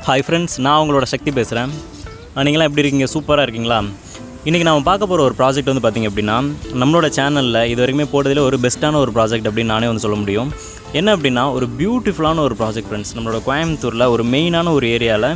Hi friends, நான் உங்களோட சக்தி பேசுகிறேன். நீங்களாம் எப்படி இருக்கீங்க? சூப்பராக இருக்கீங்களா? இன்றைக்கி நம்ம பார்க்க போகிற ஒரு ப்ராஜெக்ட் வந்து பார்த்திங்க அப்படின்னா, நம்மளோட சேனலில் இது வரைக்குமே போட்டதில் ஒரு பெஸ்ட்டான ஒரு ப்ராஜெக்ட் அப்படின்னு நானே வந்து சொல்ல முடியும். என்ன அப்படின்னா, ஒரு பியூட்டிஃபுல்லான ஒரு ப்ராஜெக்ட் ஃப்ரெண்ட்ஸ். நம்மளோட கோயம்புத்தூரில் ஒரு மெயினான ஒரு ஏரியாவில்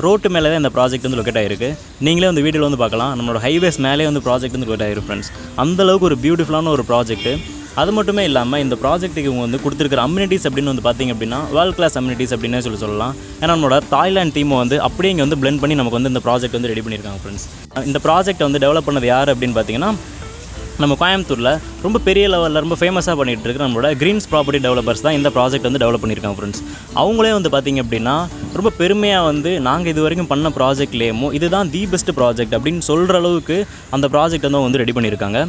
ரோட்டு மேலே தான் இந்த ப்ராஜெக்ட் வந்து லொக்கேட் ஆகிருக்கு. நீங்களே வந்து வீடியோவில் வந்து பார்க்கலாம். நம்மளோட ஹைவேஸ் மேலே வந்து ப்ராஜெக்ட் வந்து லொக்கேட் ஆகிருக்கு ஃப்ரெண்ட்ஸ். அந்தளவுக்கு ஒரு பியூட்டிஃபுல்லான ஒரு ப்ராஜெக்ட்டு. அது மட்டுமே இல்லாமல் இந்த ப்ராஜெக்ட்டுக்கு இவங்க வந்து கொடுத்துருக்கிற அம்யூனிட்டிஸ் அப்படின்னு வந்து பார்த்திங்க அப்படின்னா வேர்ல்ட் கிளாஸ் அம்யூனிட்டிஸ் அப்படின்னே சொல்லலாம். ஏன்னா நம்மளோட தாய்லாந்து டீமை வந்து அப்படியே இங்கே வந்து பிளெண்ட் பண்ணி நமக்கு வந்து இந்த ப்ராஜெக்ட் வந்து ரெடி பண்ணியிருக்காங்க ஃப்ரெண்ட்ஸ். இந்த ப்ராஜெக்ட்டை வந்து டெவலப் பண்ணது யார் அப்படின்னு பார்த்தீங்கன்னா, நம்ம கோயம்புத்தூரில் ரொம்ப பெரிய லெவலில் ரொம்ப ஃபேமஸாக பண்ணிகிட்டு இருக்கிற நம்மளோட க்ரீன்ஸ் ப்ராப்பர்ட்டி டெவலப்பர்ஸ் தான் இந்த ப்ராஜெக்ட் வந்து டெவலப் பண்ணியிருக்காங்க ஃப்ரெண்ட்ஸ். அவங்களே வந்து பார்த்திங்க அப்படின்னா ரொம்ப பெருமையாக வந்து நாங்கள் இது வரைக்கும் பண்ண ப்ராஜெக்ட்லேயுமோ இதுதான் தி பெஸ்ட் ப்ராஜெக்ட் அப்படின்னு சொல்கிற அளவுக்கு அந்த ப்ராஜெக்ட் வந்து ரெடி பண்ணியிருக்காங்க.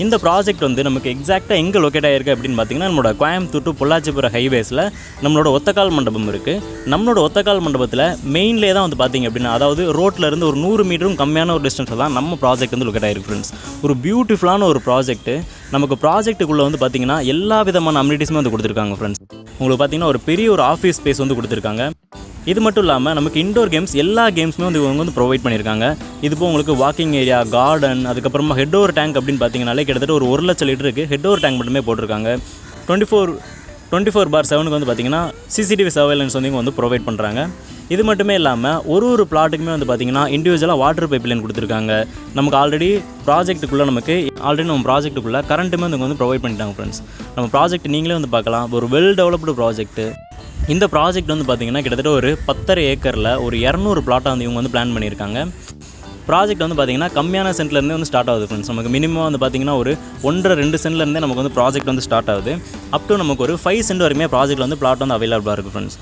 இந்த ப்ராஜெக்ட் வந்து நமக்கு எக்ஸாக்டாக எங்கே லொக்கேட் ஆகிருக்கு அப்படின்னு பார்த்திங்கன்னா, நம்மளோட கோயம்புத்தூர் டு பொள்ளாச்சிபுரம் ஹைவேஸில் நம்மளோட ஒத்தக்கால் மண்டபம் இருக்குது. நம்மளோட ஒத்தக்கால் மண்டபத்தில் மெயின்லேயே தான் வந்து பார்த்திங்க அப்படின்னா, அதாவது ரோட்டிலேருந்து ஒரு 100 மீட்டரும் கம்மியான ஒரு டிஸ்டன்ஸில் தான் நம்ம ப்ராஜெக்ட் வந்து லொக்கேட் ஆகிருக்கு ஃப்ரெண்ட்ஸ். ஒரு பியூட்டிஃபுல்லான ஒரு ப்ராஜெக்ட்டு. நமக்கு ப்ராஜெக்ட்டுக்குள்ளே வந்து பார்த்திங்கன்னா எல்லா விதமான அம்யூனிட்டிஸுமே வந்து கொடுத்துருக்காங்க ஃப்ரெண்ட்ஸ். உங்களுக்கு பார்த்திங்கன்னா ஒரு பெரிய ஒரு ஆஃபீஸ் ஸ்பேஸ் வந்து கொடுத்துருக்காங்க. இது மட்டும் இல்லாமல் நமக்கு இன்டோர் கேம்ஸ் எல்லா கேம்ஸுமே வந்து இவங்க வந்து ப்ரொவைட் பண்ணியிருக்காங்க. இதுப்போ உங்களுக்கு வாக்கிங் ஏரியா, கார்டன், அதுக்கப்புறமா ஹெட் ஓவர் டேங்க் அப்படின்னு பார்த்தீங்கன்னாலே கிட்டத்தட்ட ஒரு 1 லட்சம் லிட்டருக்கு ஹெட் ஓவர் டேங்க் மட்டுமே போட்டிருக்காங்க. 24/7 வந்து பார்த்திங்கன்னா சிசிடிவி சர்வேலன்ஸ் வந்து இவங்க வந்து ப்ரொவைட் பண்ணுறாங்க. இது மட்டுமே இல்லாமல் ஒரு பிளாட்டுக்குமே வந்து பார்த்திங்கன்னா இண்டிவிஜுவலாக வாட்டர் பைப் லைன் கொடுத்துருக்காங்க. நமக்கு ஆல்ரெடி நம்ம ப்ராஜெக்ட்டுக்குள்ளே கரண்ட்டுமே வந்து ப்ரொவைட் பண்ணிட்டாங்க ஃப்ரெண்ட்ஸ். நம்ம ப்ராஜெக்ட் நீங்களே வந்து பார்க்கலாம். ஒரு வெல் டெவலப்டு ப்ராஜெக்ட்டு. இந்த ப்ராஜெக்ட் வந்து பார்த்திங்கன்னா கிட்டத்தட்ட ஒரு 10.5 ஏக்கரில் ஒரு 200 பிளாட்டாக வந்து இவங்க வந்து பிளான் பண்ணியிருக்காங்க. ப்ராஜெக்ட் வந்து பார்த்திங்கன்னா கம்மியான சென்ட்லேருந்தே வந்து ஸ்டார்ட் ஆகுது ஃப்ரெண்ட்ஸ். நமக்கு மினிமம் வந்து பார்த்திங்கன்னா ஒரு 1.5-2 சென்ட்லேருந்தே நமக்கு வந்து ப்ராஜெக்ட் வந்து ஸ்டார்ட் ஆகுது. அப் டு நமக்கு ஒரு 5 சென்ட் வரைக்குமே ப்ராஜெக்ட் வந்து பிளாட் வந்து அவைலபிளாக இருக்குது ஃப்ரெண்ட்ஸ்.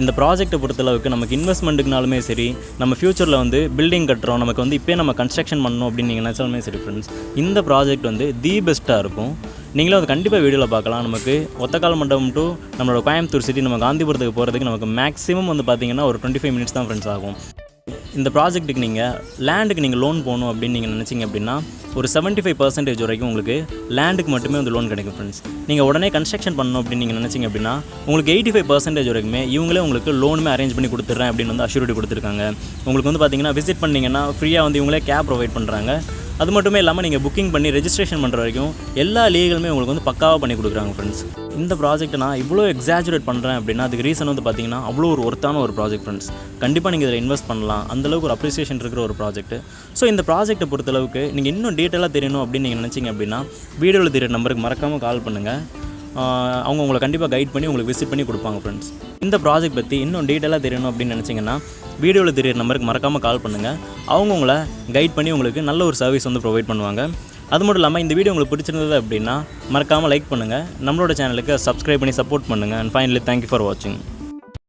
இந்த ப்ராஜெக்ட்டை பொறுத்தளவுக்கு நமக்கு இன்வெஸ்ட்மெண்ட்டுக்குனாலுமே சரி, நம்ம ஃப்யூச்சரில் வந்து பில்டிங் கட்டுறோம், நமக்கு வந்து இப்போயே நம்ம கன்ஸ்ட்ரக்ஷன் பண்ணணும் அப்படின்னு நீங்கள் நினச்சாலுமே சரி ஃப்ரெண்ட்ஸ், இந்த ப்ராஜெக்ட் வந்து தி பெஸ்ட்டாக இருக்கும். நீங்களும் அது கண்டிப்பாக வீடியோவில் பார்க்கலாம். நமக்கு ஒத்தக்கால் மண்டபம் டு நம்மளோட கோயம்புத்தூர் சிட்டி நம்ம காந்திபுரத்துக்கு போகிறதுக்கு நமக்கு மேக்ஸிமம் வந்து பார்த்திங்கன்னா ஒரு 25 மினிட்ஸ் தான் ஃப்ரெண்ட்ஸ் ஆகும். இந்த ப்ராஜெக்ட்டுக்கு லேண்டுக்கு லோன் போகணும் அப்படின்னு நீங்கள் நினச்சிங்க அப்படின்னா ஒரு 75% வரைக்கும் உங்களுக்கு லேண்டுக்கு மட்டுமே வந்து லோன் கிடைக்கும் ஃப்ரெண்ட்ஸ். நீங்கள் உடனே கன்ஸ்ட்ரக்ஷன் பண்ணணும் அப்படின்னு நீங்கள் நினச்சிங்க அப்படின்னா உங்களுக்கு 85% வரைக்குமே இவங்களே உங்களுக்கு லோனுமே அரேஞ்ச் பண்ணி கொடுத்துட்றேன் அப்படின்னு வந்து அஷ்யூரிட்டி கொடுத்துருக்காங்க. உங்களுக்கு வந்து பார்த்திங்கன்னா விசிட் பண்ணிங்கன்னா ஃப்ரீயாக வந்து இவங்களே கேப் ப்ரொவைட் பண்ணுறாங்க. அது மட்டுமே இல்லாமல் நீங்கள் புக்கிங் பண்ணி ரெஜிஸ்ட்ரேஷன் பண்ணுற வரைக்கும் எல்லா லீகலுமே உங்களுக்கு வந்து பக்காவாக பண்ணி கொடுக்குறாங்க ஃப்ரெண்ட்ஸ். இந்த ப்ராஜெக்ட்டை நான் இவ்வளோ எக்ஸாஜுரேட் பண்ணுறேன் அப்படின்னா அதுக்கு ரீசன் வந்து பார்த்திங்கன்னா அவ்வளோ ஒரு ஒர்த்தான ஒரு ப்ராஜெக்ட் ஃப்ரெண்ட்ஸ். கண்டிப்பாக நீங்கள் இதில் இன்வெஸ்ட் பண்ணலாம். அந்தளவுக்கு ஒரு அப்ரிசியேஷன் இருக்கிற ஒரு ப்ராஜெக்ட். ஸோ இந்த ப்ராஜெக்ட்டை பொறுத்தளவுக்கு நீங்கள் இன்னும் டீட்டெயிலாக தெரியணும் அப்படின்னு நீங்கள் நினச்சிங்க அப்படின்னா வீடியோவில் தெரிய நம்பருக்கு மறக்காமல் கால் பண்ணுங்கள். அவங்க உங்களை கண்டிப்பாக கைட் பண்ணி உங்களுக்கு விசிட் பண்ணி கொடுப்பாங்க ஃப்ரெண்ட்ஸ். இந்த ப்ராஜெக்ட் பற்றி இன்னும் டீட்டெயிலாக தெரியணும் அப்படின்னு நினச்சிங்கன்னா வீடியோவில் தெரிய நம்பருக்கு மறக்காமல் கால் பண்ணுங்கள். அவங்க உங்களை கைட் பண்ணி உங்களுக்கு நல்ல ஒரு சர்வீஸ் வந்து ப்ரொவைட் பண்ணுவாங்க. அது மட்டும் இல்லாமல் இந்த வீடியோ உங்களுக்கு பிடிச்சிருந்தது அப்படின்னா மறக்காமல் லைக் பண்ணுங்கள். நம்மளோட சேனலுக்கு சப்ஸ்கிரைப் பண்ணி சப்போர்ட் பண்ணுங்கள். அண்ட் ஃபைனலி தேங்க்யூ ஃபார் வாட்சிங்.